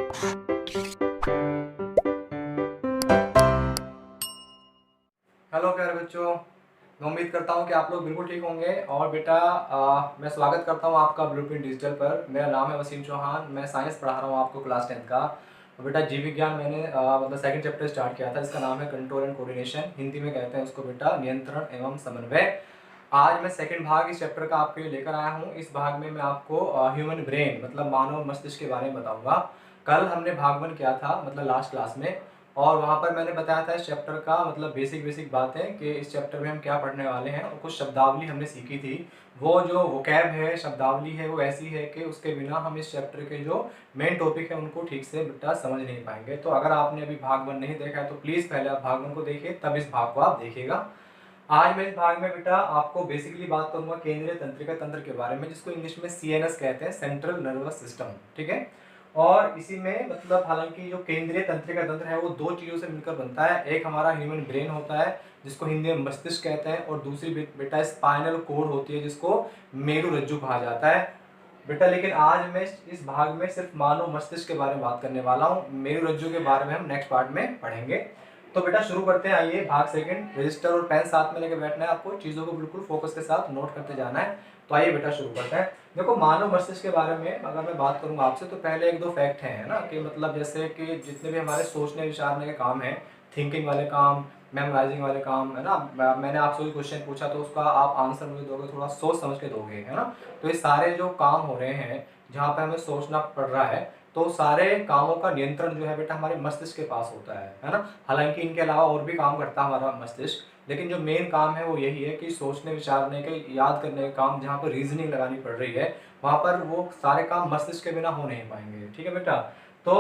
Hello प्यारे बच्चों, मैं उम्मीद करता हूँ कि आप लोग बिल्कुल ठीक होंगे। और बेटा मैं स्वागत करता हूँ आपका ब्लूप्रिंट डिजिटल पर। मेरा नाम है वसीम चौहान, मैं साइंस पढ़ा रहा हूँ आपको क्लास 10 का। और बेटा जीव विज्ञान मैंने मतलब सेकंड चैप्टर स्टार्ट किया था, इसका नाम है कंट्रोल एंड कोऑर्डिनेशन, हिंदी में कहते हैं उसको बेटा नियंत्रण एवं समन्वय। आज मैं सेकंड भाग इस चैप्टर का आपके लिए लेकर आया हूँ। इस भाग में मैं आपको ह्यूमन ब्रेन मतलब मानव मस्तिष्क के बारे में बताऊंगा। कल हमने भाग 1 किया था मतलब लास्ट क्लास में, और वहाँ पर मैंने बताया था इस चैप्टर का मतलब बेसिक बातें कि इस चैप्टर में हम क्या पढ़ने वाले हैं, और कुछ शब्दावली हमने सीखी थी। वो जो वोकैब है, शब्दावली है, वो ऐसी है कि उसके बिना हम इस चैप्टर के जो मेन टॉपिक है उनको ठीक से बेटा समझ नहीं पाएंगे। तो अगर आपने अभी भाग 1 नहीं देखा है तो प्लीज़ पहले आप भाग 1 को देखिए, तब इस भाग को आप देखिएगा। आज मैं इस भाग में बेटा आपको बेसिकली बात करूंगा केंद्रीय तंत्रिका तंत्र के बारे में, जिसको इंग्लिश में सीएनएस कहते हैं, सेंट्रल नर्वस सिस्टम। ठीक है। और इसी में मतलब हालांकि जो केंद्रीय तंत्रिका तंत्र है वो दो चीजों से मिलकर बनता है। एक हमारा ह्यूमन ब्रेन होता है जिसको हिंदी में मस्तिष्क कहते हैं, और दूसरी बेटा स्पाइनल कोड होती है जिसको मेरुरज्जु कहा जाता है बेटा। लेकिन आज मैं इस भाग में सिर्फ मानव मस्तिष्क के बारे में बात करने वाला हूँ, मेरुरज्जु के बारे में हम नेक्स्ट पार्ट में पढ़ेंगे। तो बेटा शुरू करते हैं, आइए भाग सेकंड। रजिस्टर और पेन साथ में लेकर बैठना है आपको, चीज़ों को बिल्कुल फोकस के साथ नोट करते जाना है। तो आइए बेटा शुरू करते हैं। देखो मानव मस्तिष्क के बारे में अगर मैं बात करूंगा आपसे तो पहले एक दो फैक्ट हैं, है ना, कि मतलब जैसे कि जितने भी हमारे सोचने विचारने के काम हैं, थिंकिंग वाले काम, मेमोराइजिंग वाले काम, है ना, मैंने आपसे कोई क्वेश्चन पूछा तो उसका आप आंसर मुझे दोगे, थोड़ा सोच समझ के दोगे, है ना। तो ये सारे जो काम हो रहे हैं जहाँ पे हमें सोचना पड़ रहा है, तो सारे कामों का नियंत्रण जो है बेटा हमारे मस्तिष्क के पास होता है ना। हालांकि इनके अलावा और भी काम करता है हमारा मस्तिष्क, लेकिन जो मेन काम है वो यही है कि सोचने विचारने के, याद करने के काम, जहाँ पर रीजनिंग लगानी पड़ रही है वहाँ पर वो सारे काम मस्तिष्क के बिना हो नहीं पाएंगे। ठीक है बेटा। तो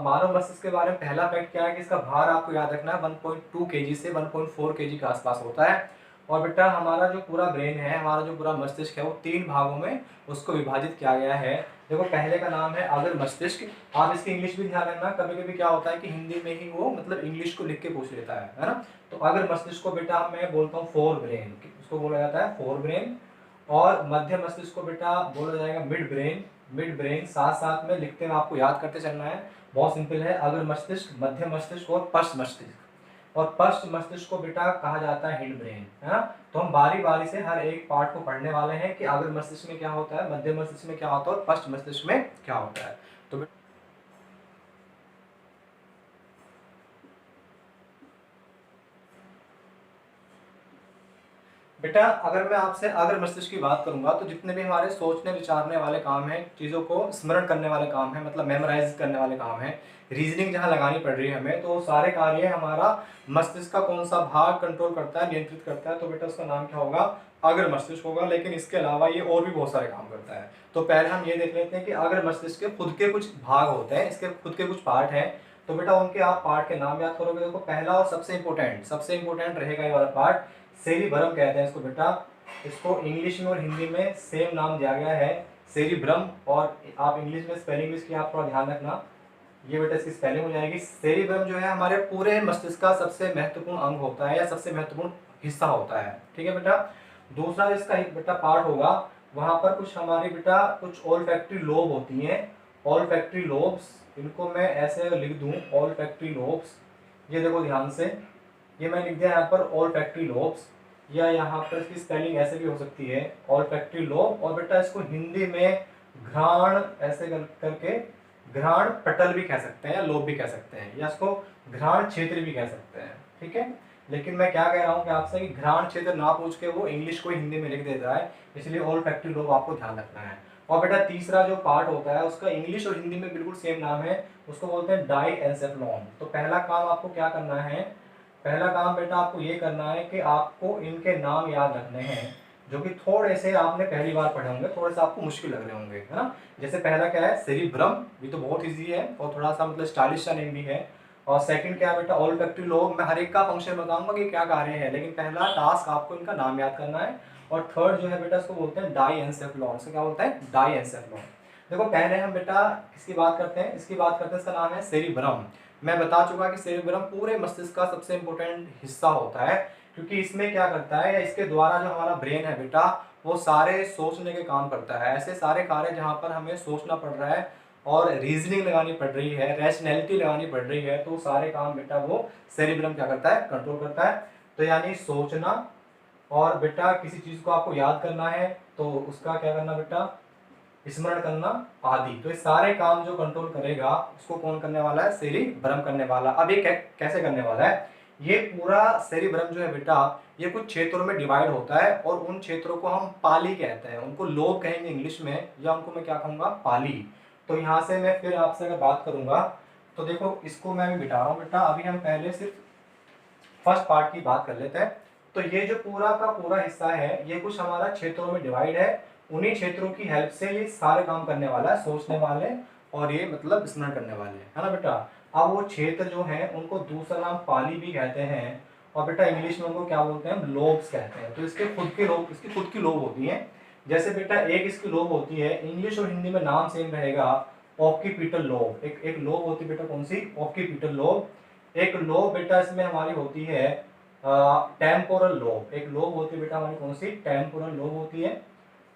मानव मस्तिष्क के बारे में पहला फैक्ट क्या है कि इसका भार आपको याद रखना है 1.2 kg से 1.4 kg के आसपास होता है। और बेटा हमारा जो पूरा ब्रेन है, हमारा जो पूरा मस्तिष्क है, वो 3 भागों में उसको विभाजित किया गया है। देखो पहले का नाम है अग्र मस्तिष्क। आप इसकी इंग्लिश भी ध्यान रखना, कभी कभी क्या होता है कि हिंदी में ही वो मतलब इंग्लिश को लिख के पूछ लेता है ना। तो अग्र मस्तिष्क को बेटा मैं बोलता हूँ फोर ब्रेन, उसको बोला जाता है फोर ब्रेन। और मध्य मस्तिष्क को बेटा बोला जाएगा मिड ब्रेन। मिड ब्रेन साथ साथ में लिखते हुए आपको याद करते चलना है, बहुत सिंपल है। अग्र मस्तिष्क, मध्य मस्तिष्क और पश्च मस्तिष्क। और पश्च मस्तिष्क को बेटा कहा जाता है हिंड ब्रेन, है ना। तो हम बारी बारी से हर एक पार्ट को पढ़ने वाले हैं कि अग्र मस्तिष्क में क्या होता है, मध्य मस्तिष्क में क्या होता है और पश्च मस्तिष्क में क्या होता है। तो बेटा अगर मैं आपसे अग्र मस्तिष्क की बात करूंगा तो जितने भी हमारे सोचने विचारने वाले काम हैं, चीज़ों को स्मरण करने वाले काम हैं, मतलब मेमोराइज करने वाले काम हैं, रीजनिंग जहाँ लगानी पड़ रही है हमें, तो सारे कार्य हमारा मस्तिष्क का कौन सा भाग कंट्रोल करता है, नियंत्रित करता है, तो बेटा उसका नाम क्या होगा, अग्र मस्तिष्क होगा। लेकिन इसके अलावा ये और भी बहुत सारे काम करता है। तो पहले हम ये देख लेते हैं कि अग्र मस्तिष्क के खुद के कुछ भाग होते हैं, इसके खुद के कुछ पार्ट हैं। तो बेटा उनके आप पार्ट के नाम याद करोगे। देखो पहला और सबसे इंपॉर्टेंट रहेगा ये वाला पार्ट, सेरिब्रम कहते हैं इसको बेटा। इसको इंग्लिश में और हिंदी में सेम नाम दिया गया है, सेरिब्रम। और आप इंग्लिश में स्पेलिंग इसकी आप थोड़ा ध्यान रखना, ये बेटा इसकी स्पेलिंग हो जाएगी। सेरिब्रम जो है हमारे पूरे मस्तिष्क का सबसे महत्वपूर्ण अंग होता है या सबसे महत्वपूर्ण हिस्सा होता है। ठीक है बेटा। दूसरा इसका एक बेटा पार्ट होगा, वहां पर कुछ हमारी बेटा कुछ ऑलफैक्टरी लोब होती हैं, ऑलफैक्टरी लोब्स। इनको मैं ऐसे लिख दूं, ऑलफैक्टरी लोब्स। ये देखो ध्यान से, ये मैं लिख दिया यहाँ पर ऑलफैक्टरी लोब्स, या यहाँ पर इसकी स्पेलिंग ऐसे भी हो सकती है ऑलफैक्टरी लोब। और बेटा इसको हिंदी में घ्राण ऐसे करके घ्राण पटल भी कह सकते हैं या लोब भी कह सकते हैं, या इसको घ्राण क्षेत्र भी कह सकते हैं। ठीक है। लेकिन मैं क्या कह रहा हूँ कि आपसे कि घ्राण क्षेत्र ना पूछ के वो इंग्लिश को हिंदी में लिख देता है, इसलिए ऑलफैक्टरी लोब आपको ध्यान रखना है। और बेटा तीसरा जो पार्ट होता है उसका इंग्लिश और हिंदी में बिल्कुल सेम नाम है, उसको बोलते हैं डाईएंसेफलॉन। तो पहला काम आपको क्या करना है, पहला काम बेटा आपको ये करना है कि आपको इनके नाम याद रखने हैं, जो कि थोड़े से आपने पहली बार पढ़े होंगे, थोड़े से आपको मुश्किल लग रहे होंगे, है ना। जैसे पहला क्या है, सेरिब्रम, ये तो बहुत इजी है और थोड़ा सा मतलब स्टाइलिश सा नेम भी है। और सेकंड क्या है बेटा, ऑलफैक्टरी लोब। मैं हर एक का फंक्शन बताऊंगा कि क्या कार्य है, लेकिन पहला टास्क आपको इनका नाम याद करना है। और थर्ड जो है बेटा इसको बोलते हैं डाईएंसेफलॉन। इसको क्या बोलते हैं, डाईएंसेफलॉन। देखो पहले हम बेटा किसकी बात करते हैं, इसकी बात करते हैं, इसका नाम है सेरिब्रम। मैं बता चुका कि सेरिब्रम पूरे मस्तिष्क का सबसे इंपॉर्टेंट हिस्सा होता है, क्योंकि इसमें क्या करता है या इसके द्वारा जो हमारा ब्रेन है बेटा वो सारे सोचने के काम करता है। ऐसे सारे कार्य जहाँ पर हमें सोचना पड़ रहा है और रीजनिंग लगानी पड़ रही है, रैशनैलिटी लगानी पड़ रही है, तो सारे काम बेटा वो सेरिब्रम क्या करता है, कंट्रोल करता है। तो यानी सोचना, और बेटा किसी चीज को आपको याद करना है तो उसका क्या करना बेटा, स्मरण करना आदि, तो ये सारे काम जो कंट्रोल करेगा उसको कौन करने वाला है, सेरिब्रम करने वाला। अब ये कैसे करने वाला है, ये पूरा सेरिब्रम जो है बेटा ये कुछ क्षेत्रों में डिवाइड होता है, और उन क्षेत्रों को हम पाली कहते हैं, उनको लोब कहेंगे इंग्लिश में, या उनको मैं क्या कहूँगा, पाली। तो यहाँ से मैं फिर आपसे अगर बात करूंगा तो देखो इसको मैं अभी मिटा रहा हूँ बेटा, अभी हम पहले सिर्फ फर्स्ट पार्ट की बात कर लेते हैं। तो ये जो पूरा का पूरा हिस्सा है ये कुछ हमारा क्षेत्रों में डिवाइड है, उन्हीं क्षेत्रों की हेल्प से ये सारे काम करने वाला है, सोचने वाले और ये मतलब स्मरण करने वाले, है ना बेटा। अब वो क्षेत्र जो है उनको दूसरा नाम पाली भी कहते हैं, और बेटा इंग्लिश में उनको क्या बोलते हैं, लोब्स कहते हैं। तो इसके खुद के लोब, इसकी खुद की लोब होती है। जैसे बेटा एक इसकी लोब होती है, इंग्लिश और हिंदी में नाम सेम रहेगा, ऑक्यूपिटल लोब। एक लोब होती है बेटा, कौन सी, ऑक्यूपिटल लोब। एक लोब बेटा इसमें हमारी होती है टेम्पोरल लोब, एक लोब होती है बेटा हमारी कौन सी, टेम्पोरल लोब होती है,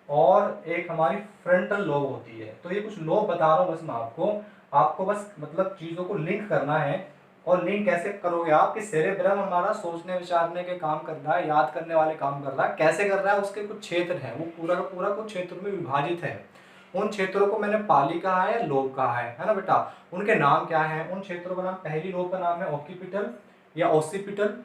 और एक हमारी फ्रंटल लोब होती है। तो ये कुछ लोब बता रहा हूँ बस मैं आपको, आपको बस मतलब चीज़ों को लिंक करना है। और लिंक कैसे करोगे आप, कि सेरेब्रम हमारा सोचने विचारने के काम कर रहा है, याद करने वाले काम कर रहा है, कैसे कर रहा है, उसके कुछ क्षेत्र हैं, वो पूरा का पूरा कुछ क्षेत्रों में विभाजित है। उन क्षेत्रों को मैंने पाली कहा है, लोब कहा है ना बेटा। उनके नाम क्या है, उन क्षेत्रों का नाम, पहली लोब का नाम है ऑक्यूपिटल या ओसिपिटल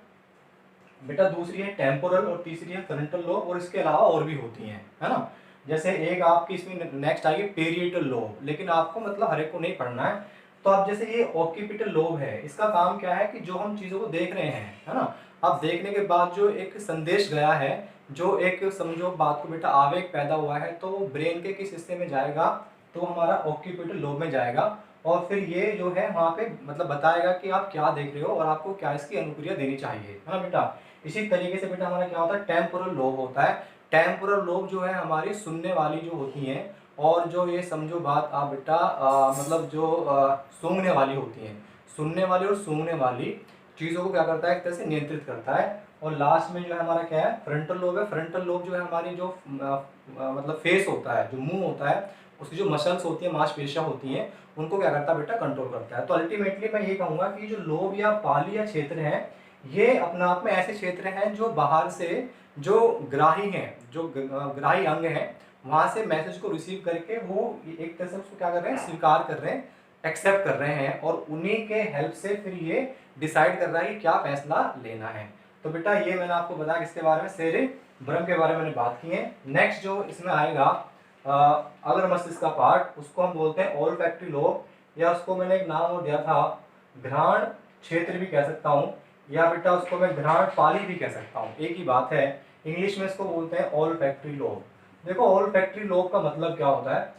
बेटा, दूसरी है टेम्पोरल और तीसरी है फ्रंटल लोब, और इसके अलावा और भी होती हैं, है ना। जैसे एक आपकी इसमें नेक्स्ट आएगी पेरिएटल लोब, लेकिन आपको मतलब हर एक को नहीं पढ़ना है। तो अब जैसे ये ऑक्यूपिटल लोब है, इसका काम क्या है कि जो हम चीज़ों को देख रहे हैं, है ना, अब देखने के बाद जो एक संदेश गया है, जो एक समझो बात को बेटा आवेग पैदा हुआ है, तो वो ब्रेन के किस हिस्से में जाएगा, तो हमारा ऑक्यूपिटल लोब में जाएगा, और फिर ये जो है वहाँ पे मतलब बताएगा कि आप क्या देख रहे हो और आपको क्या इसकी अनुक्रिया देनी चाहिए, है ना बेटा। इसी तरीके से बेटा हमारा क्या होता है, टेम्पोरल लोब होता है। टेम्पोरल लोब जो है हमारी सुनने वाली जो होती हैं, और जो ये समझो बात आप बेटा मतलब जो सूंघने वाली होती हैं, सुनने वाली और सूंघने वाली चीज़ों को क्या करता है, एक तरह से नियंत्रित करता है। और लास्ट में जो है हमारा क्या है, फ्रंटल लोब है। फ्रंटल लोब जो है हमारी जो मतलब फेस होता है, जो मुंह होता है, उसकी जो मसल्स होती है, मांसपेशियां होती हैं, उनको क्या करता है बेटा, कंट्रोल करता है। तो अल्टीमेटली मैं ये कहूँगा कि जो लोब या पाली या क्षेत्र हैं, ये अपने आप में ऐसे क्षेत्र हैं जो बाहर से जो ग्राही हैं, जो ग्राही अंग हैं, वहाँ से मैसेज को रिसीव करके वो एक तरह से उसको क्या कर रहे हैं, स्वीकार कर रहे हैं, एक्सेप्ट कर रहे हैं, और उन्हीं के हेल्प से फिर ये डिसाइड कर रहा है कि क्या फैसला लेना है। तो बेटा ये मैंने आपको बताया किसके बारे में, सेरेब्रम के बारे में मैंने बात की है। नेक्स्ट जो इसमें आएगा अगर मस्तिष्क का पार्ट, उसको हम बोलते हैं ओल्फैक्टरी लोब, या उसको मैंने एक नाम और दिया था घ्राण क्षेत्र भी कह सकता हूँ, या बेटा उसको मैं घ्राण पाली भी कह सकता हूँ, एक ही बात है। इंग्लिश में इसको बोलते हैं ओल्फैक्टरी लोब। देखो ओल्फैक्टरी लोब का मतलब क्या होता है,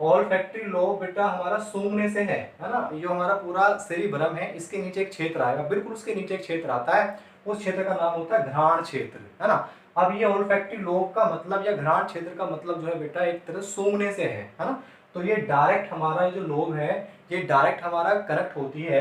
ओल्फैक्टरी लोब बेटा हमारा सूंघने से है ना। ये हमारा पूरा सेरिब्रम है, इसके नीचे एक क्षेत्र आएगा, बिल्कुल उसके नीचे एक क्षेत्र आता है, उस क्षेत्र का नाम होता है घ्राण क्षेत्र, है ना। अब ये ओल्फैक्टरी लोब का मतलब या घ्राण क्षेत्र का मतलब जो है बेटा एक तरह सूंघने से है ना। तो ये डायरेक्ट हमारा जो लोब है, ये डायरेक्ट हमारा कनेक्ट होती है,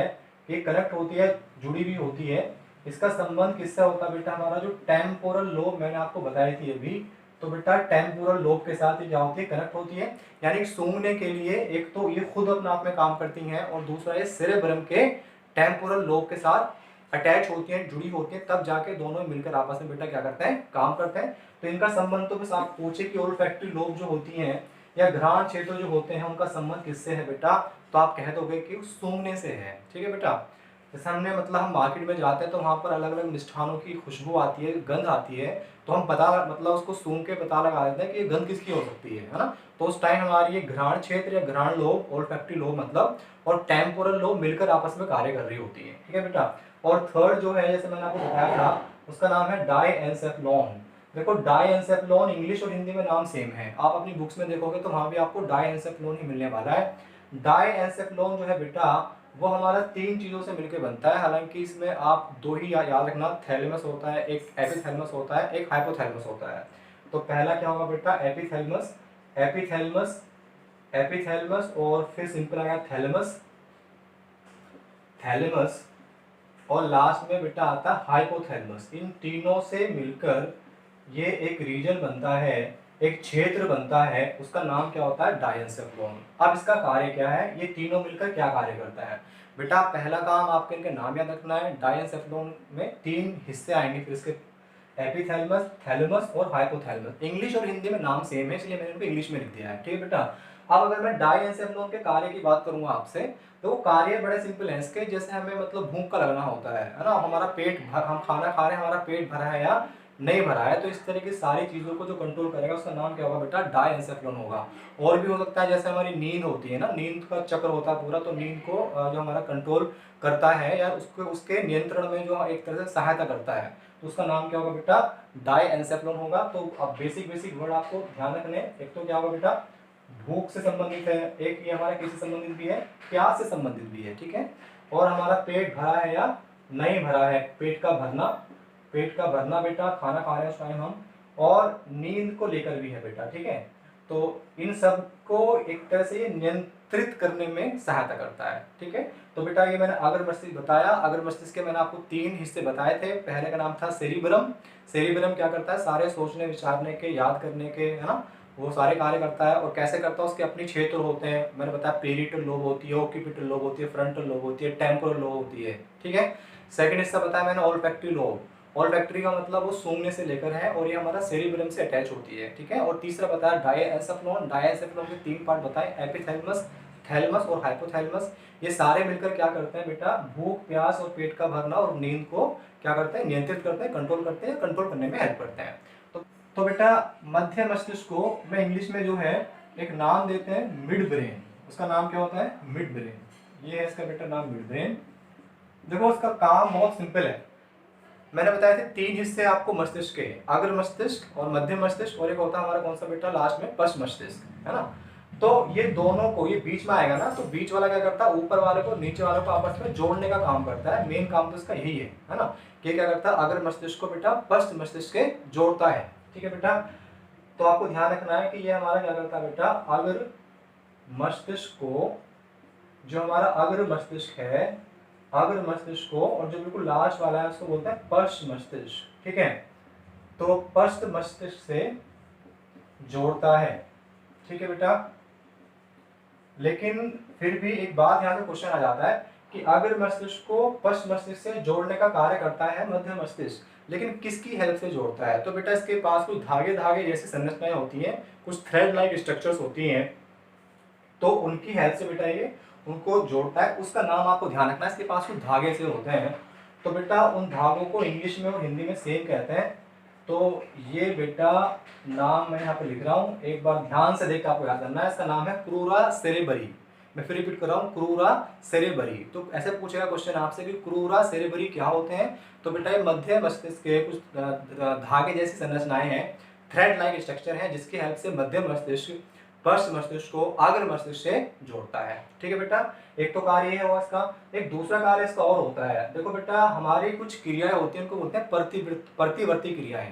ये कनेक्ट होती है, जुड़ी भी होती है। इसका संबंध किससे होता है बेटा, हमारा जो टेम्पोरल लोब मैंने आपको बताई थी अभी, तो बेटा टेम्पोरल लोब के साथ ये क्या होती है, कनेक्ट होती है। यानी सूंघने के लिए एक तो ये खुद अपने आप में काम करती हैं, और दूसरा ये सेरेब्रम के टेम्पोरल लोब के साथ अटैच होती हैं, जुड़ी होती हैं, तब जाके दोनों मिलकर आपस में बेटा क्या करते हैं, काम करते हैं। तो इनका संबंध तो बस आप पूछे कि ओल्फैक्टरी लोब जो होती हैं या घ्राण क्षेत्र जो होते हैं उनका संबंध किससे है बेटा, तो आप कह दोगे कि सूंघने से है, ठीक है बेटा। जैसे हमने मतलब हम मार्केट में जाते हैं तो वहाँ पर अलग अलग मिष्ठानों की खुशबू आती है, गंध आती है, तो हम पता मतलब उसको सूंघ के पता लगा देते हैं कि ये गंध किसकी हो सकती है ना। तो उस टाइम हमारी ये घ्राण क्षेत्र या घ्राण लोब, ओल्फैक्टरी लोब मतलब, और टेम्पोरल लोब मिलकर आपस में कार्य कर रही होती है, ठीक है बेटा। और थर्ड जो है जैसे मैंने आपको बताया था, उसका नाम है डाईएन्सेफेलॉन। देखो डाईएन्सेफेलॉन इंग्लिश और हिंदी में नाम सेम है, आप अपनी बुक्स में देखोगे तो वहाँ भी आपको डाईएन्सेफेलॉन ही मिलने वाला है। डाईएन्सेफेलॉन जो है बेटा वो हमारा तीन चीज़ों से मिलकर बनता है, हालांकि इसमें आप दो ही याद रखना, थैलेमस होता है, एक एपिथैलेमस होता है, एक हाइपोथैलेमस होता है। तो पहला क्या होगा बेटा, एपिथैलेमस, एपिथैलेमस, एपिथैलेमस, और फिर सिंपल आ गया थैलेमस, थैलेमस, और लास्ट में बेटा आता है हाइपोथैलेमस। इन तीनों से मिलकर ये एक रीजन बनता है एक क्षेत्र बनता है, उसका नाम क्या होता है, डायएंसेफ्लोन। अब इसका कार्य क्या है, ये तीनों मिलकर क्या कार्य करता है बेटा। पहला काम आपके इनके नाम याद रखना है। डायएंसेफ्लोन में 3 हिस्से आएंगे फिर इसके, एपिथैलेमस, थैलेमस और हाइपोथैलेमस। इंग्लिश और हिंदी में नाम सेम है, इसलिए मैंने इनको इंग्लिश में लिख दिया है, ठीक है बेटा। अब अगर मैं डायएंसेफ्लोन के कार्य की बात करूंगा आपसे, तो वो कार्य बड़े सिंपल है इसके। जैसे हमें मतलब भूख का लगना होता है ना, हमारा पेट भर, हम खाना खा रहे हैं, हमारा पेट भरा है या नहीं भरा है, तो इस तरह की सारी चीजों को जो कंट्रोल करेगा उसका नाम क्या होगा बेटा, डायएंसेफ्लोन होगा। और भी हो सकता है, जैसे हमारी नींद होती है ना, नींद का चक्र होता है पूरा, तो नींद को जो हमारा कंट्रोल करता है या उसको उसके नियंत्रण में जो एक तरह से सहायता करता है, तो उसका नाम क्या होगा बेटा, डायएंसेफ्लोन होगा। तो अब बेसिक बेसिक वर्ड आपको ध्यान रखने, एक तो क्या होगा बेटा, भूख से संबंधित है, एक ये हमारा किससे संबंधित भी है, प्यास से संबंधित भी है, ठीक है। और हमारा पेट भरा है या नहीं भरा है, पेट का भरना, पेट का भरना बेटा, खाना खा रहे हैं उस टाइम हम, और नींद को लेकर भी है बेटा, ठीक है। तो इन सब को एक तरह से ये नियंत्रित करने में सहायता करता है, ठीक है। तो बेटा ये मैंने अगर मस्तिष्क बताया। अगर मस्तिष्क के मैंने आपको 3 हिस्से बताए थे। पहले का नाम था सेरिबरम। सेरिबरम क्या करता है, सारे सोचने विचारने के, याद करने के, है ना, वो सारे कार्य करता है। और कैसे करता है, उसके अपने क्षेत्र होते हैं। मैंने बताया पेरिटल लोब होती है, ओक्यूपिटल लोब होती है, फ्रंटल लोब होती है, टेम्पोरल लोब होती है, ठीक है। सेकंड हिस्सा बताया मैंने ओल्फैक्टरी लोब। ओल्फैक्टरी का मतलब वो सूंघने से लेकर है, और ये हमारा सेरिबेलम से अटैच होती है, ठीक है। और तीसरा बताया डायएंसेफ्लोन। डायएंसेफ्लोन के 3 पार्ट बताए, एपिथैलेमस, थैलेमस और हाइपोथैलेमस। ये सारे मिलकर क्या करते हैं बेटा, भूख, प्यास और पेट का भरना और नींद को क्या करते हैं, नियंत्रित करते हैं, कंट्रोल करते हैं, कंट्रोल करने में हेल्प करते हैं। तो बेटा मध्य मस्तिष्क को मैं इंग्लिश में जो है एक नाम देते हैं, मिड ब्रेन। उसका नाम क्या होता है, मिड ब्रेन। ये है इसका बेटा नाम, मिड ब्रेन। देखो उसका काम बहुत सिंपल है। मैंने बताया थे 3 हिस्से आपको मस्तिष्क के, अग्र मस्तिष्क और मध्य मस्तिष्क, और एक होता है हमारा कौन सा बेटा लास्ट में, पश्च मस्तिष्क, है ना। तो ये दोनों को, ये बीच में आएगा ना, तो बीच वाला क्या करता है, ऊपर वाले को नीचे वाले को आपस में जोड़ने का काम करता है। मेन काम तो इसका यही है ना। कि क्या करता है, अग्र मस्तिष्क को बेटा पश्च मस्तिष्क के जोड़ता है, ठीक है बेटा। तो आपको ध्यान रखना है कि ये हमारा क्या करता है बेटा, अग्र मस्तिष्क को, जो हमारा अग्र मस्तिष्क है, अग्र मस्तिष्क को, और जो बिल्कुल लास्ट वाला है उसको बोलते हैं पश्च मस्तिष्क, ठीक है। तो पश्च मस्तिष्क से जोड़ता है, ठीक है बेटा। लेकिन फिर भी एक बात यहाँ से क्वेश्चन आ जाता है कि अग्र मस्तिष्क को पश्च मस्तिष्क से जोड़ने का कार्य करता है मध्य मस्तिष्क, लेकिन किसकी हेल्प से जोड़ता है, तो बेटा इसके पास कुछ धागे धागे जैसी संरचनाएं होती हैं, कुछ थ्रेड लाइक स्ट्रक्चर्स होती हैं, तो उनकी हेल्प से बेटा ये उनको जोड़ता है। उसका नाम आपको ध्यान रखना है, इसके पास कुछ धागे से होते हैं, तो बेटा उन धागों को इंग्लिश में और हिंदी में सेम कहते हैं। तो ये बेटा नाम मैं यहाँ पे लिख रहा हूँ, एक बार ध्यान से देख के आपको याद करना है। इसका नाम है क्रूरा सेरेबरी। मैं फिर रिपीट कर रहा हूँ, क्रूरा सेरेबरी। तो ऐसे पूछेगा क्वेश्चन आपसे कि क्रूरा सेरेबरी क्या होते हैं, तो बेटा ये मध्य मस्तिष्क के कुछ धागे जैसी संरचनाएं हैं, थ्रेड लाइक स्ट्रक्चर है, जिसकी हेल्प से मध्य मस्तिष्क पश्च मस्तिष्क को अग्र मस्तिष्क से जोड़ता है, ठीक है बेटा। एक तो कार्य है वो इसका। एक दूसरा कार्य इसका और होता है, देखो बेटा हमारी कुछ क्रियाएं होती हैं, उनको बोलते हैं प्रतिवर्ती क्रियाएं।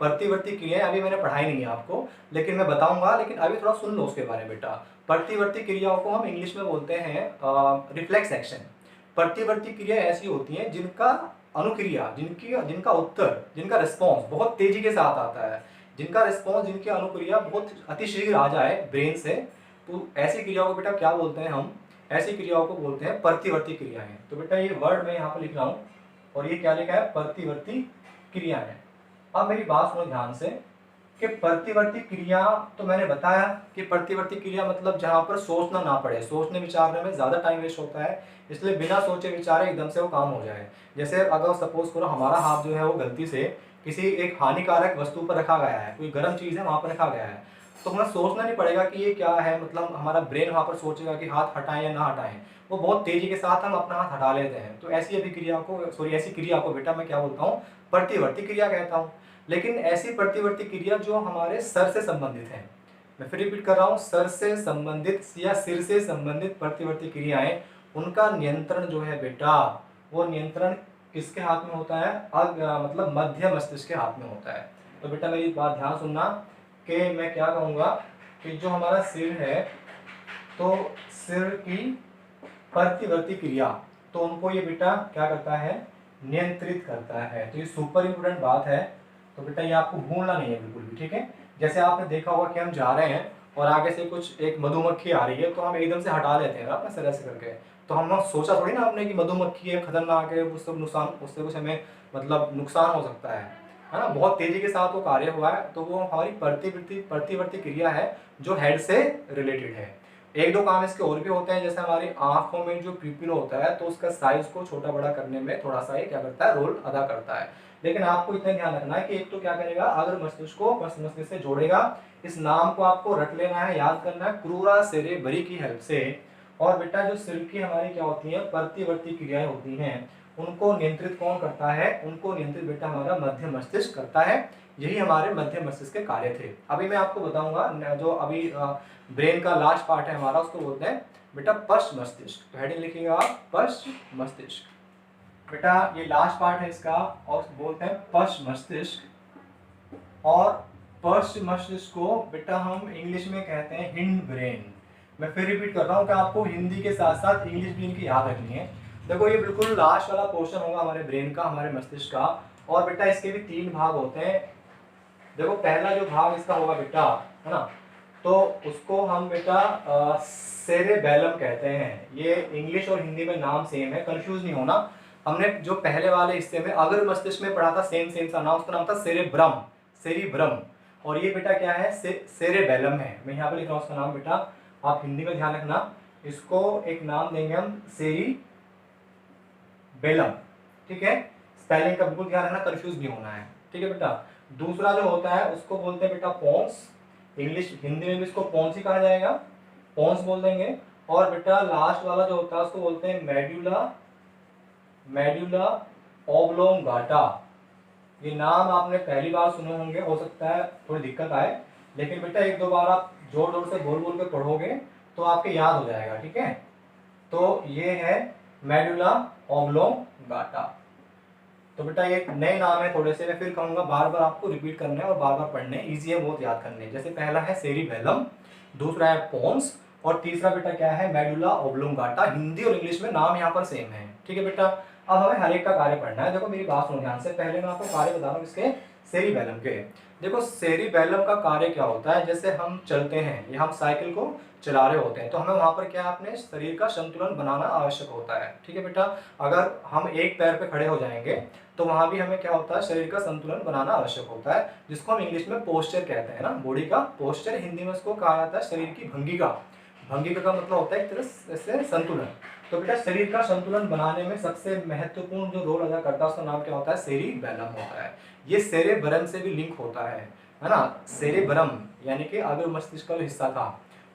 प्रतिवर्ती क्रियाएं अभी मैंने पढ़ाई नहीं है आपको, लेकिन मैं बताऊंगा, लेकिन अभी थोड़ा सुन लो उसके बारे में बेटा। प्रतिवर्ती क्रियाओं को हम इंग्लिश में बोलते हैं रिफ्लेक्स एक्शन। प्रतिवर्ती क्रिया ऐसी होती हैं जिनका अनुक्रिया, जिनका उत्तर, जिनका रिस्पॉन्स बहुत तेजी के साथ आता है, जिनका रिस्पॉन्स, जिनकी अनुक्रिया बहुत अतिशीघ्र आ जाए ब्रेन से, तो ऐसी क्रियाओं को बेटा क्या बोलते हैं हम, ऐसी क्रियाओं को बोलते हैं प्रतिवर्ती क्रियाएं। तो बेटा ये वर्ड मैं यहाँ पर लिख रहा हूँ, और ये क्या लिखा है, प्रतिवर्ती क्रियाएं। अब मेरी बात सुनो ध्यान से कि प्रतिवर्ती क्रिया, तो मैंने बताया कि प्रतिवर्ती क्रिया मतलब जहाँ पर सोचना ना पड़े, सोचने विचारने में ज़्यादा टाइम वेस्ट होता है, इसलिए बिना सोचे विचारे एकदम से वो काम हो जाए। जैसे अगर सपोज करो हमारा हाथ जो है वो गलती से किसी एक हानिकारक वस्तु पर रखा गया है, कोई गर्म चीज़ है वहाँ पर रखा गया है, तो हमें सोचना नहीं पड़ेगा कि ये क्या है, मतलब हमारा ब्रेन वहाँ पर सोचेगा कि हाथ हटाएं या ना हटाएं, वो बहुत तेजी के साथ हम अपना हाथ हटा लेते हैं। तो ऐसी अभिक्रिया को, सॉरी ऐसी क्रिया को बेटा मैं क्या बोलता हूँ, प्रतिवर्ती क्रिया कहता हूँ। लेकिन ऐसी प्रतिवर्ती क्रिया जो हमारे सर से संबंधित है, मैं फिर रिपीट कर रहा हूँ, सर से संबंधित या सिर से संबंधित प्रतिवर्ती क्रियाएं, उनका नियंत्रण जो है बेटा, वो नियंत्रण किसके हाथ में होता है, मतलब मध्य मस्तिष्क के हाथ में होता है। तो बेटा मेरी बात ध्यान सुनना कि मैं क्या कहूँगा कि जो हमारा सिर है, तो सिर की प्रतिवर्ती क्रिया, तो उनको ये बेटा क्या करता है, नियंत्रित करता है। तो ये सुपर इम्पोर्टेंट बात है, तो बेटा ये आपको भूलना नहीं है बिल्कुल भी, ठीक है। जैसे आपने देखा होगा कि हम जा रहे हैं और आगे से कुछ एक मधुमक्खी आ रही है तो हम एकदम से हटा लेते हैं ना अपने सिर ऐसे करके। तो हम सोचा थोड़ी ना आपने कि मधुमक्खी है, खतरनाक है, उससे नुकसान, उससे कुछ हमें मतलब नुकसान हो सकता है ना। बहुत तेजी के साथ वो कार्य हुआ है, तो वो हमारी प्रतिवर्ती क्रिया है जो हेड से रिलेटेड है। एक दो काम इसके और भी होते हैं, जैसे हमारी आंखों में जो प्यूपिल होता है तो उसका साइज को छोटा बड़ा करने में थोड़ा सा ये क्या करता है, रोल अदा करता है। लेकिन आपको इतना ध्यान रखना है कि एक तो क्या करेगा, अगर मस्तिष्क को मस्तिष्क से जोड़ेगा, इस नाम को आपको रट लेना है, याद करना है, क्रूरा सेरेब्री की हेल्प से। और बेटा जो सिर की हमारी क्या होती है, प्रतिवर्ती क्रियाएं होती हैं, उनको नियंत्रित कौन करता है, उनको नियंत्रित बेटा हमारा मध्य मस्तिष्क करता है। यही हमारे मध्य मस्तिष्क के कार्य थे। अभी मैं आपको बताऊंगा जो अभी ब्रेन का लास्ट पार्ट है हमारा, उसको बोलते हैं बेटा पश्च मस्तिष्क। तो हेडिंग लिखिएगा आप, पश्च मस्तिष्क। बेटा ये लास्ट पार्ट है इसका, और बोलते हैं पश्च मस्तिष्क। और पश्च मस्तिष्क को बेटा हम इंग्लिश में कहते हैं हिंड ब्रेन। मैं फिर रिपीट कर रहा हूँ कि आपको हिंदी के साथ साथ इंग्लिश भी इनकी याद रखनी है। देखो ये बिल्कुल लास्ट वाला पोर्शन होगा हमारे ब्रेन का, हमारे मस्तिष्क का। और बेटा इसके भी 3 भाग होते हैं। देखो पहला जो भाग इसका होगा बेटा, है ना, तो उसको हम बेटा सेरेबेलम कहते हैं। ये इंग्लिश और हिंदी में नाम सेम है, कंफ्यूज नहीं होना। हमने जो पहले वाले हिस्से में अगर मस्तिष्क में पढ़ा था, सेम सेम सा नाम, उसका नाम था सेरेब्रम, सेरिब्रम। और ये बेटा क्या है, सेरेबेलम है। मैं यहाँ पे लिख रहा हूँ उसका नाम बेटा, आप हिंदी में ध्यान रखना। इसको एक नाम देंगे हम, सेरिबेलम। ठीक है, स्पेलिंग का बिल्कुल ध्यान रखना, कंफ्यूज नहीं होना है। ठीक है बेटा। दूसरा जो होता है उसको बोलते हैं बेटा पोन्स। इंग्लिश हिंदी में भी इसको पोन्स ही कहा जाएगा, पोन्स बोल देंगे। और बेटा लास्ट वाला जो होता है उसको बोलते हैं मेड्यूला, मेड्यूला ओब्लोंगाटा। ये नाम आपने पहली बार सुने होंगे, हो सकता है थोड़ी दिक्कत आए, लेकिन बेटा एक दो बार आप जोर जोर से बोल बोल के पढ़ोगे तो आपके याद हो जाएगा। ठीक है, तो ये है मेडुला ओब्लोंगाटा। तो बेटा ये नए नाम है थोड़े से, मैं फिर कहूंगा बार बार आपको रिपीट करना है और बार बार पढ़ने, इजी है बहुत याद करने। जैसे पहला है सेरिबेलम, दूसरा है पोन्स, और तीसरा बेटा क्या है, मेडुला ओब्लोंगाटा। हिंदी और इंग्लिश में नाम यहाँ पर सेम है। ठीक है बेटा, अब हमें हर एक का कार्य पढ़ना है। देखो मेरी बात सुनो ध्यान से, पहले मैं आपको कार्य बता रहा हूँ इसके सेरिबेलम के। देखो सेरिबेलम का कार्य क्या होता है, जैसे हम चलते हैं या हम साइकिल को चला रहे होते हैं तो हमें वहां पर क्या, अपने शरीर का संतुलन बनाना आवश्यक होता है। ठीक है बेटा, अगर हम एक पैर पे खड़े हो जाएंगे तो वहां भी हमें क्या होता है, शरीर का संतुलन बनाना आवश्यक होता है, जिसको हम इंग्लिश में पोस्चर कहते हैं ना, बॉडी का पोस्चर। हिंदी में उसको कहा जाता है शरीर की भंगिका। भंगिका का मतलब होता है एक तरह से संतुलन। तो बेटा शरीर का संतुलन बनाने में सबसे महत्वपूर्ण जो रोल अदा करता है उसका नाम क्या होता है, सेरिबेलम होता है। ये सेरेब्रम से भी लिंक होता है ना। सेरेब्रम यानी कि अग्र मस्तिष्क का जो हिस्सा था,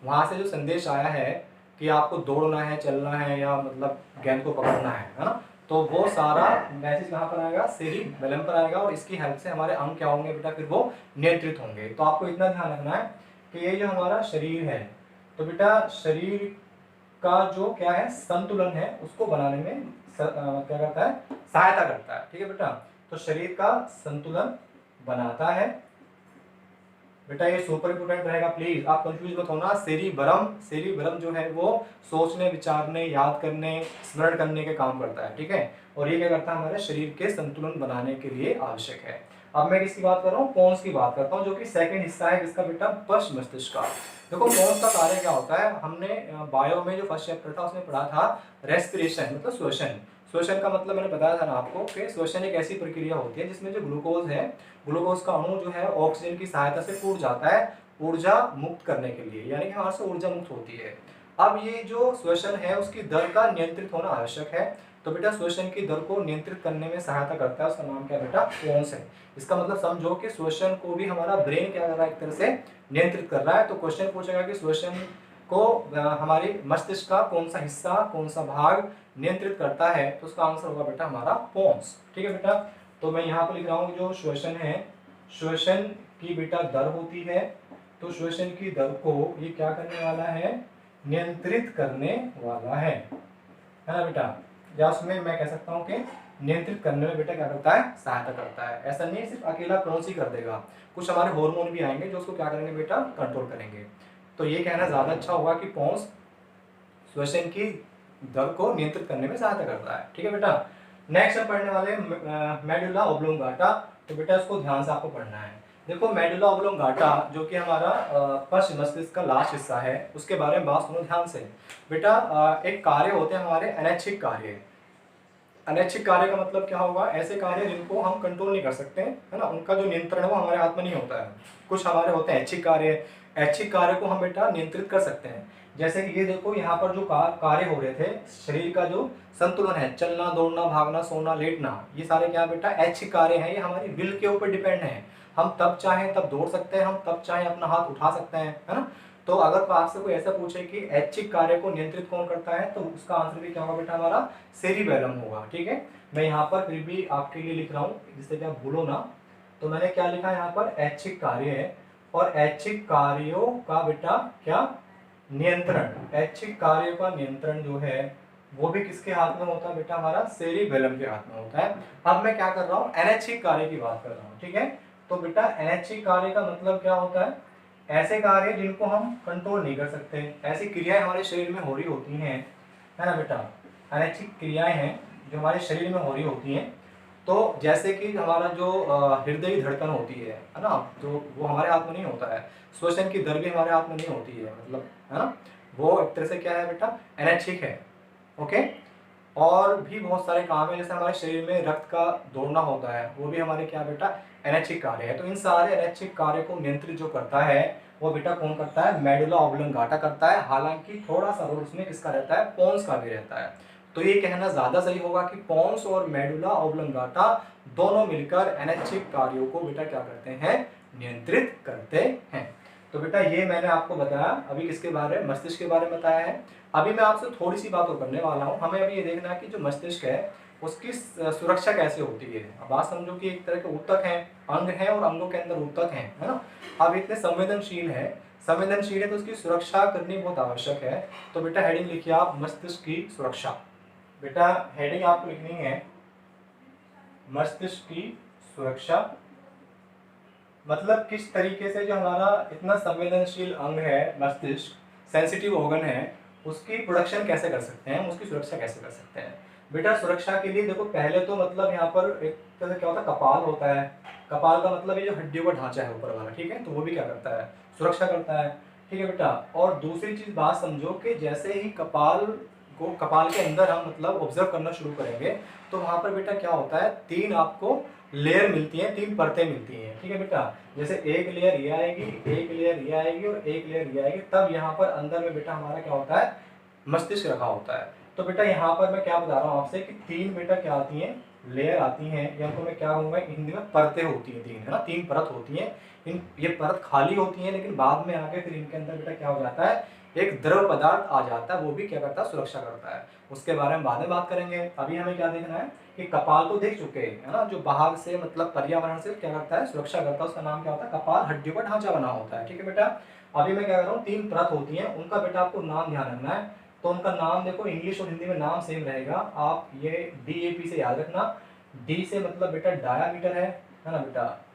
वहां से जो संदेश आया है कि आपको दौड़ना है, चलना है, या मतलब गेंद को पकड़ना है ना, तो वो सारा मैसेज कहाँ पर आएगा, सेरिबेलम पर आएगा। और इसकी हेल्प से हमारे अंग क्या होंगे बेटा, फिर वो नियंत्रित होंगे। तो आपको इतना ध्यान रखना है कि ये जो हमारा शरीर है, तो बेटा शरीर का जो क्या है संतुलन है उसको बनाने में क्या करता है, सहायता करता है। ठीक है बेटा, तो शरीर का संतुलन बनाता है बेटा, ये सुपर इंपोर्टेंट रहेगा, प्लीज आप कंफ्यूज मत होना। सेरिब्रम, सेरिब्रम जो है वो सोचने, विचारने, याद करने, स्मरण करने के काम करता है। ठीक है, और ये क्या करता है, हमारे शरीर के संतुलन बनाने के लिए आवश्यक है। अब मैं किसकी बात कर रहा हूँ, पोन्स की बात करता हूँ, जो कि सेकंड हिस्सा है जिसका बेटा पश्च मस्तिष्क का। देखो पोन्स का कार्य क्या होता है, हमने बायो में जो फर्स्ट चैप्टर था उसमें पढ़ा था रेस्पिरेशन, मतलब श्वसन। श्वसन का मतलब मैंने बताया था ना आपको कि श्वसन एक ऐसी प्रक्रिया होती है जिसमें जो ग्लूकोज है, ग्लूकोज का अणु जो है ऑक्सीजन की सहायता से टूट जाता है ऊर्जा मुक्त करने के लिए, यानी कि हमारे से ऊर्जा मुक्त होती है। अब ये जो श्वसन है उसकी दर का नियंत्रित होना आवश्यक है। तो बेटा श्वसन की दर को नियंत्रित करने में सहायता करता है, उसका नाम क्या बेटा, पोन्स है। इसका मतलब समझो कि श्वसन को भी हमारा ब्रेन क्या कर रहा है, एक तरह से नियंत्रित कर रहा है। तो क्वेश्चन पूछेगा कि श्वसन को हमारी मस्तिष्क का कौन सा हिस्सा, कौन सा भाग नियंत्रित करता है, तो उसका आंसर होगा बेटा हमारा पोन्स। ठीक है बेटा, तो मैं यहाँ पर लिख रहा हूँ जो श्वसन है, श्वसन की बेटा दर होती है, तो श्वसन की दर को ये क्या करने वाला है, नियंत्रित करने वाला है ना बेटा। या उसमें मैं कह सकता हूँ कि नियंत्रित करने में बेटा क्या करता है, सहायता करता है। ऐसा नहीं सिर्फ अकेला पोन्स ही कर देगा, कुछ हमारे हार्मोन भी आएंगे जो उसको क्या करेंगे बेटा, कंट्रोल करेंगे। तो ये कहना ज्यादा अच्छा होगा कि पोन्स श्वसन की दर को नियंत्रित करने में सहायता करता है। ठीक है बेटा, नेक्स्ट हम पढ़ने वाले मेडुला ओब्लोंगाटा। तो बेटा इसको ध्यान से आपको पढ़ना है। देखो मेडुला ऑब्लोंगाटा जो कि हमारा पश्च मस्तिष्क का लास्ट हिस्सा है, उसके बारे में बात सुनो ध्यान से। बेटा एक कार्य होते हैं हमारे अनैच्छिक कार्य। अनैच्छिक कार्य का मतलब क्या होगा? ऐसे कार्य जिनको हम कंट्रोल नहीं कर सकते, है ना, उनका जो नियंत्रण है वो हमारे हाथ में नहीं होता है। कुछ हमारे होते हैं ऐच्छिक कार्य। ऐच्छिक कार्य को हम बेटा नियंत्रित कर सकते हैं। जैसे कि ये देखो, यहाँ पर जो कार्य हो रहे थे, शरीर का जो संतुलन है, चलना, दौड़ना, भागना, सोना, लेटना, ये सारे क्या बेटा ऐच्छिक कार्य हैं। ये हमारी विल के ऊपर डिपेंड है। हम तब चाहें तब दौड़ सकते हैं, हम तब चाहें अपना हाथ उठा सकते हैं, है ना। तो अगर आपसे कोई ऐसा पूछे कि ऐच्छिक कार्य को नियंत्रित कौन करता है, तो उसका आंसर भी क्या होगा बेटा? हमारा सेरिबेलम होगा। ठीक है, मैं यहाँ पर फिर भी आपके लिए लिख रहा हूँ जिससे कि आप भूलो ना। तो मैंने क्या लिखा है यहाँ पर? ऐच्छिक कार्य है, और ऐच्छिक कार्यों का बेटा क्या? नियंत्रण। ऐच्छिक कार्यों का नियंत्रण जो है वो भी किसके हाथ में होता है बेटा? हमारा सेरिबेलम के हाथ में होता है। अब मैं क्या कर रहा हूँ? अनैच्छिक कार्य की बात कर रहा हूँ। ठीक है, तो बेटा अनैच्छिक कार्य का मतलब क्या होता है? ऐसे कार्य जिनको हम कंट्रोल नहीं कर सकते, ऐसी क्रियाएं हमारे शरीर में हो रही होती हैं, है ना बेटा। अनैच्छिक क्रियाएं हैं जो हमारे शरीर में हो रही होती हैं। तो जैसे कि हमारा जो हृदय की धड़कन होती है ना, तो वो हमारे हाथ में नहीं होता है। श्वसन की दर भी हमारे हाथ में नहीं होती है, मतलब, है ना, वो एक तरह से क्या है बेटा? अनैच्छिक है। ओके, और भी बहुत सारे काम है, जैसे हमारे शरीर में रक्त का दौड़ना होता है, वो भी हमारे क्या बेटा? अनैच्छिक कार्य है। तो इन सारे अनैच्छिक कार्य को नियंत्रित जो करता है वो बेटा कौन करता है? मेडुला ऑब्लोंगाटा करता है। हालांकि थोड़ा सा रोल उसमें किसका रहता है? पोन्स का भी रहता है। तो ये कहना ज्यादा सही होगा कि पोन्स और मेडुला ऑब्लोंगाटा दोनों मिलकर अनैच्छिक कार्यों को बेटा क्या करते हैं? नियंत्रित करते हैं। तो बेटा ये मैंने आपको बताया। अभी किसके बारे में? मस्तिष्क के बारे में बताया है। अभी मैं आपसे थोड़ी सी बात और करने वाला हूँ। हमें अभी ये देखना है कि जो मस्तिष्क है उसकी सुरक्षा कैसे होती है। अब बात समझो कि एक तरह के ऊतक हैं, अंग हैं, और अंगों के अंदर ऊतक हैं, है ना। अब इतने संवेदनशील है तो उसकी सुरक्षा करनी बहुत आवश्यक है। तो बेटा हेडिंग लिखिए आप, मस्तिष्क की सुरक्षा। बेटा हेडिंग आपको लिखनी है मस्तिष्क की सुरक्षा। मतलब किस तरीके से जो हमारा इतना संवेदनशील अंग है मस्तिष्क, सेंसिटिव ऑर्गन है, उसकी प्रोडक्शन कैसे कर सकते हैं, उसकी सुरक्षा कैसे कर सकते हैं। बेटा सुरक्षा के लिए देखो, पहले तो मतलब यहाँ पर एक तरह से क्या होता है? कपाल होता है। कपाल का मतलब ये जो हड्डियों का ढांचा है ऊपर वाला, ठीक है, तो वो भी क्या करता है? सुरक्षा करता है। ठीक है बेटा, और दूसरी चीज बात समझो कि जैसे ही कपाल के अंदर हम मतलब ऑब्जर्व करना शुरू करेंगे, तो वहां पर बेटा क्या होता है? तीन आपको लेयर मिलती हैं, तीन परतें मिलती हैं। ठीक है बेटा, जैसे एक लेयर ये आएगी, एक लेयर ये आएगी, और एक लेयर ये आएगी, तब यहाँ पर अंदर में बेटा हमारा क्या होता है? मस्तिष्क रखा होता है। तो बेटा यहाँ पर मैं क्या बता रहा हूँ आपसे कि तीन बेटा क्या आती हैं? लेयर आती हैं, या तो मैं क्या कहूँगा हिंदी में परतें होती हैं, तीन, है ना, तीन परत होती हैं। इन ये परत खाली होती है, लेकिन बाद में आके फिर इनके अंदर बेटा क्या हो जाता है? एक द्रव पदार्थ आ जाता है, वो भी क्या करता है? सुरक्षा करता है। उसके बारे में बाद में बात करेंगे। अभी हमें क्या देखना है कि कपाल तो देख चुके हैं, है ना, जो बाहर से मतलब पर्यावरण से क्या करता है? सुरक्षा करता है। उसका नाम क्या होता है? कपाल। हड्डियों का ढांचा बना होता है। ठीक है बेटा, अभी मैं क्या कर रहा हूँ, तीन परत होती है, उनका बेटा आपको नाम ध्यान रखना है। तो उनका नाम देखो, इंग्लिश और हिंदी में नाम सेम रहेगा। आप ये DAP से याद रखना। डी से मतलब बेटा डायामीटर है ना बेटा।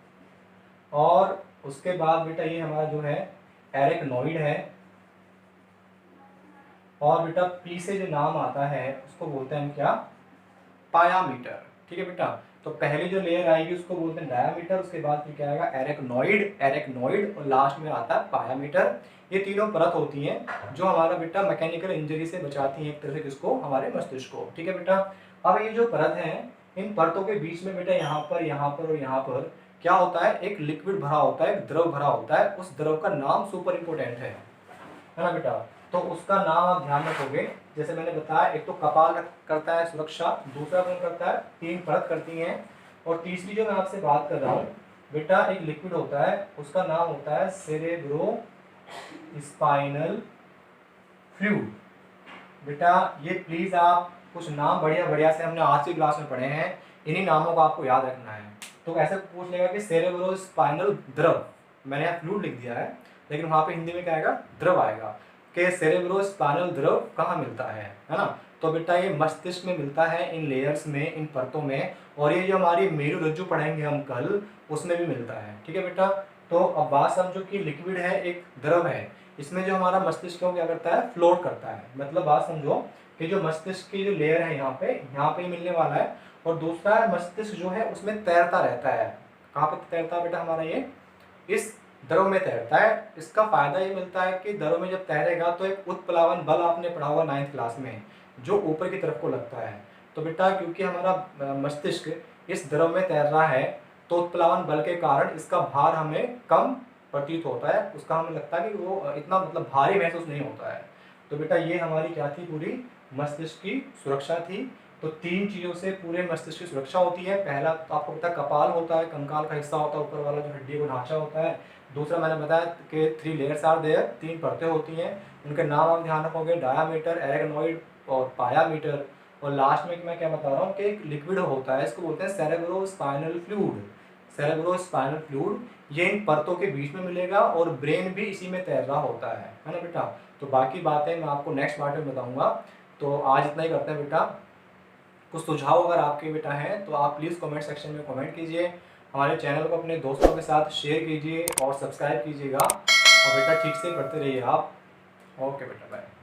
और उसके बाद बेटा ये हमारा जो है एरेक्नोइड है। और बेटा पी से जो नाम आता है उसको बोलते हैं हम क्या? पायामीटर। ठीक है बेटा, तो पहली जो लेयर आएगी उसको बोलते हैं डायामीटर, उसके बाद फिर क्या आएगा? एरेक्नोइड, और लास्ट में आता है पायामीटर। ये तीनों परत होती हैं जो हमारा बेटा मैकेनिकल इंजरी से बचाती हैं एक तरह से किसको? हमारे मस्तिष्क को। ठीक है बेटा, अब ये जो परत है, इन परतों के बीच में बेटा यहाँ पर और यहाँ पर क्या होता है? एक लिक्विड भरा होता है, एक द्रव भरा होता है। उस द्रव का नाम सुपर इंपोर्टेंट है ना बेटा। तो उसका नाम आप ध्यान रखोगे। जैसे मैंने बताया, एक तो कपाल करता है सुरक्षा, दूसरा कौन करता है? तीन परत करती हैं, और तीसरी जो मैं आपसे बात कर रहा हूँ बेटा, एक लिक्विड होता है, उसका नाम होता है सेरेब्रो स्पाइनल फ्लूइड। बेटा ये प्लीज आप कुछ नाम बढ़िया बढ़िया से हमने आज की क्लास में पढ़े हैं, इन्हीं नामों को आपको याद रखना है। तो ऐसे पूछ लेगा कि सेरेब्रो स्पाइनल द्रव, मैंने यहाँ फ्लूइड लिख दिया है, लेकिन वहाँ पे हिंदी में क्या आएगा? द्रव आएगा। कि सेरेब्रो स्पाइनल द्रव कहाँ मिलता है ना। तो बेटा ये मस्तिष्क में मिलता है, इन लेयर्स में, इन परतों में। और ये जो हमारी मेरुरज्जु पढ़ेंगे हम कल, उसमें भी मिलता है। ठीक है बेटा, तो अब बात समझो कि लिक्विड है, एक द्रव है, इसमें जो हमारा मस्तिष्क को क्या करता है? फ्लोट करता है। मतलब बात समझो कि जो मस्तिष्क की जो लेयर है यहाँ पे ही मिलने वाला है, और दूसरा मस्तिष्क जो है उसमें तैरता रहता है। कहाँ पे तैरता है बेटा हमारा? ये इस दरों में तैरता है। इसका फ़ायदा ये मिलता है कि दरों में जब तैरेगा तो एक उत्प्लावन बल आपने पढ़ा होगा 9th क्लास में, जो ऊपर की तरफ को लगता है। तो बेटा क्योंकि हमारा मस्तिष्क इस दरों में तैर रहा है, तो उत्प्लावन बल के कारण इसका भार हमें कम प्रतीत होता है, उसका हमें लगता है कि वो इतना मतलब भारी महसूस नहीं होता है। तो बेटा ये हमारी क्या थी, पूरी मस्तिष्क की सुरक्षा थी। तो 3 चीज़ों से पूरे मस्तिष्क की सुरक्षा होती है। पहला तो आपको पता कपाल होता है, कंकाल का हिस्सा होता है, ऊपर वाला जो हड्डी का ढांचा होता है। दूसरा मैंने बताया कि 3 लेयर्स आर देयर, 3 परतें होती हैं, उनके नाम आप ध्यान रखोगे, डायामीटर, एरेगनॉइड और पायामीटर। और लास्ट में मैं क्या बता रहा हूँ कि एक लिक्विड होता है, इसको बोलते हैं सेरेब्रोस्पाइनल फ्लूइड। सेरेब्रोस्पाइनल फ्लूइड ये इन परतों के बीच में मिलेगा और ब्रेन भी इसी में तैर रहा होता है ना बेटा। तो बाकी बातें मैं आपको नेक्स्ट पार्ट में बताऊंगा। तो आज इतना ही करते हैं बेटा। कुछ सुझाव अगर आपके बेटा हैं तो आप प्लीज़ कमेंट सेक्शन में कमेंट कीजिए। हमारे चैनल को अपने दोस्तों के साथ शेयर कीजिए और सब्सक्राइब कीजिएगा। और बेटा ठीक से पढ़ते रहिए आप। ओके बेटा, बाय।